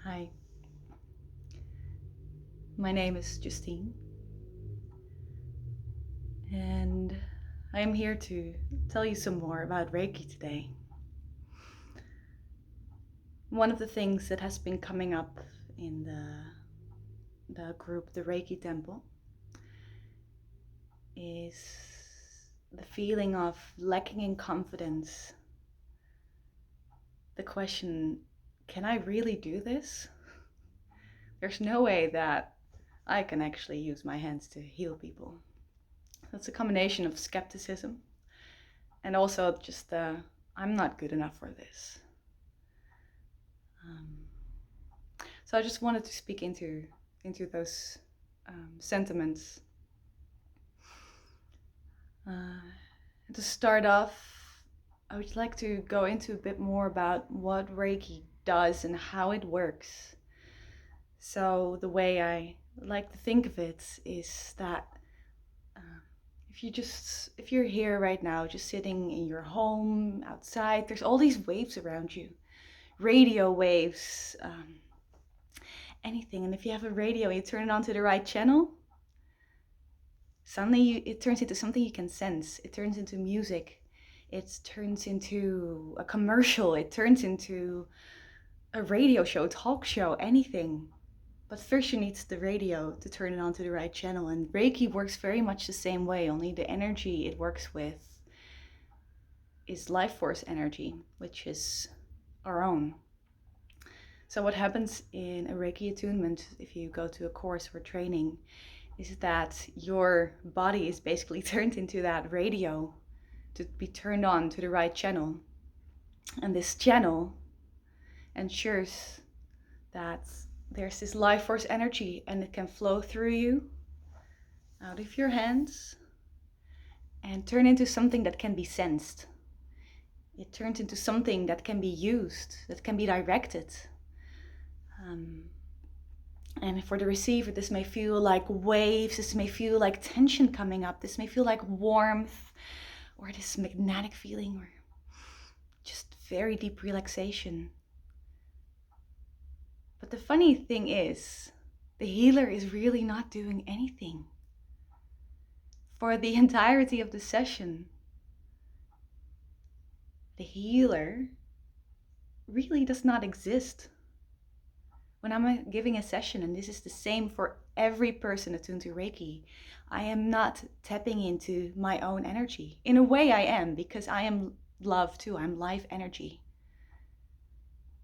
Hi, my name is Justine, and I am here to tell you some more about Reiki today. One of the things that has been coming up in the group, the Reiki Temple, is the feeling of lacking in confidence. The question, can I really do this? There's no way that I can actually use my hands to heal people. That's a combination of skepticism and also just I'm not good enough for this. Um, so I just wanted to speak into those sentiments. To start off, I would like to go into a bit more about what Reiki does and how it works. So the way I like to think of it is that if you're here right now, just sitting in your home, outside, there's all these waves around you, radio waves, anything. And if you have a radio and you turn it on to the right channel, suddenly it turns into something you can sense. It turns into music. It turns into a commercial. It turns into a radio show, talk show, anything. But first you need the radio to turn it on to the right channel. And Reiki works very much the same way, only the energy it works with is life force energy, which is our own. So what happens in a Reiki attunement, if you go to a course or training, is that your body is basically turned into that radio to be turned on to the right channel. And this channel ensures that there's this life force energy and it can flow through you, out of your hands, and turn into something that can be sensed. It turns into something that can be used, that can be directed. And for the receiver, this may feel like waves, this may feel like tension coming up, this may feel like warmth, or this magnetic feeling, or just very deep relaxation. But the funny thing is, the healer is really not doing anything. For the entirety of the session, the healer really does not exist. When I'm giving a session, and this is the same for every person attuned to Reiki, I am not tapping into my own energy. In a way I am, because I am love too, I'm life energy.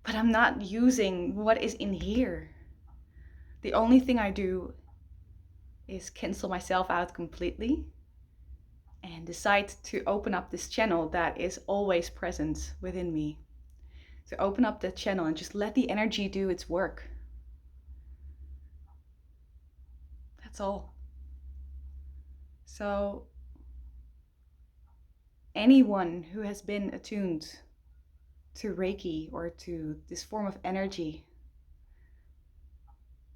But I'm not using what is in here. The only thing I do is cancel myself out completely and decide to open up this channel that is always present within me. To open up that channel and just let the energy do its work. That's all. So anyone who has been attuned to Reiki or to this form of energy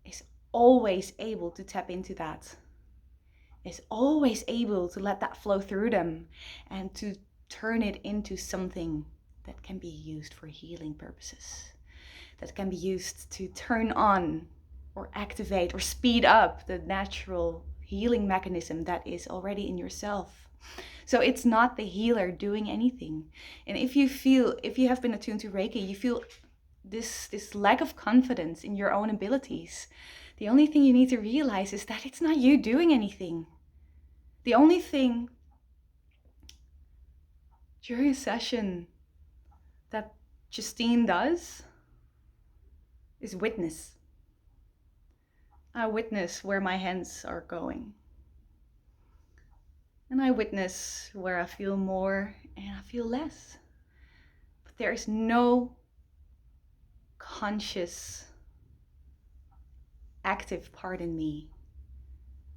is always able to tap into that. Is always able to let that flow through them and to turn it into something that can be used for healing purposes. That can be used to turn on or activate or speed up the natural healing mechanism that is already in yourself. So it's not the healer doing anything. And if you have been attuned to Reiki, you feel this lack of confidence in your own abilities, the only thing you need to realize is that it's not you doing anything. The only thing during a session that Justine does is witness. I witness where my hands are going. And I witness where I feel more and I feel less. But there is no conscious, active part in me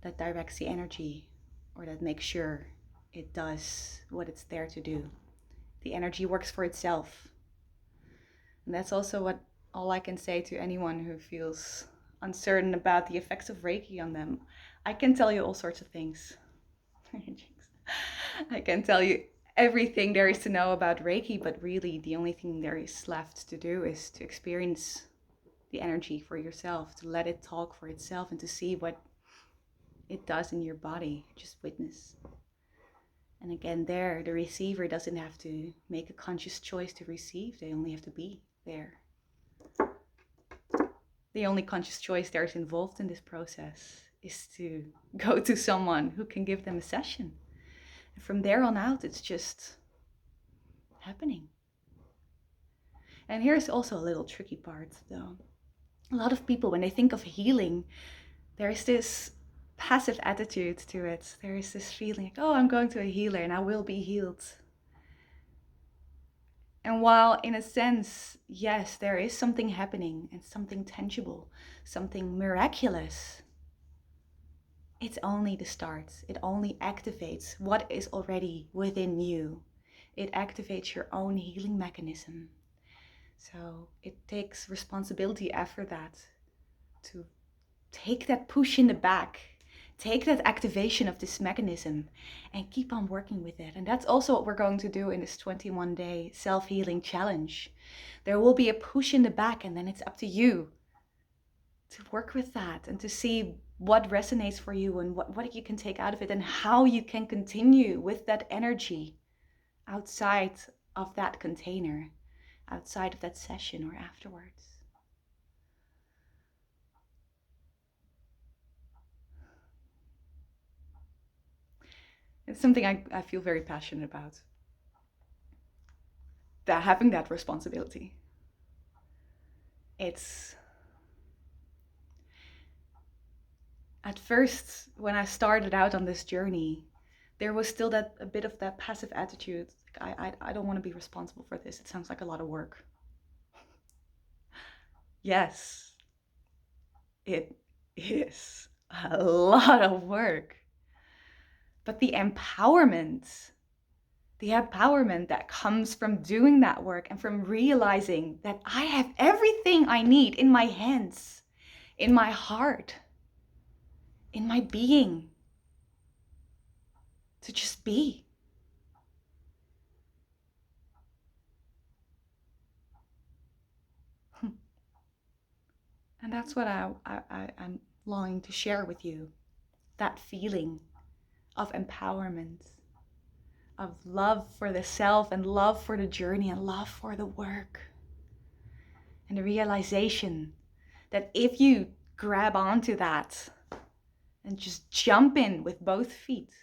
that directs the energy or that makes sure it does what it's there to do. The energy works for itself. And that's also what all I can say to anyone who feels uncertain about the effects of Reiki on them. I can tell you all sorts of things. I can tell you everything there is to know about Reiki, but really the only thing there is left to do is to experience the energy for yourself, to let it talk for itself and to see what it does in your body. Just witness. And again, there, the receiver doesn't have to make a conscious choice to receive. They only have to be there. The only conscious choice there's involved in this process is to go to someone who can give them a session. And from there on out, it's just happening. And here's also a little tricky part, though. A lot of people, when they think of healing, there's this passive attitude to it. There is this feeling like, oh, I'm going to a healer and I will be healed. And while in a sense, yes, there is something happening and something tangible, something miraculous, it's only the start. It only activates what is already within you. It activates your own healing mechanism. So it takes responsibility after that to take that push in the back, take that activation of this mechanism and keep on working with it. And that's also what we're going to do in this 21-day self-healing challenge. There will be a push in the back, and then it's up to you to work with that and to see what resonates for you and what you can take out of it and how you can continue with that energy outside of that container, outside of that session or afterwards. It's something I feel very passionate about. That having that responsibility. It's at first, when I started out on this journey, there was still a bit of that passive attitude. Like, I don't want to be responsible for this. It sounds like a lot of work. Yes, it is a lot of work. But the empowerment that comes from doing that work and from realizing that I have everything I need in my hands, in my heart, in my being, to just be. And that's what I'm longing to share with you. That feeling of empowerment, of love for the self and love for the journey and love for the work. And the realization that if you grab onto that and just jump in with both feet,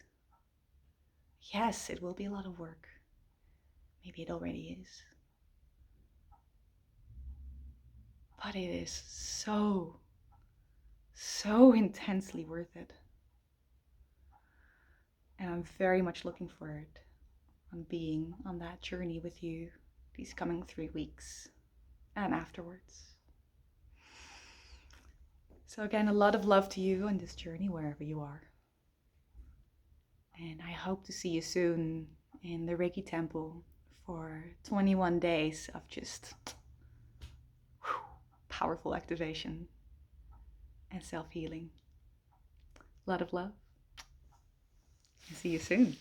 yes, it will be a lot of work. Maybe it already is. But it is so intensely worth it. And I'm very much looking forward on being on that journey with you these coming 3 weeks and afterwards. So again, a lot of love to you on this journey wherever you are. And I hope to see you soon in the Reiki Temple for 21 days of just powerful activation and self-healing. A lot of love. See you soon.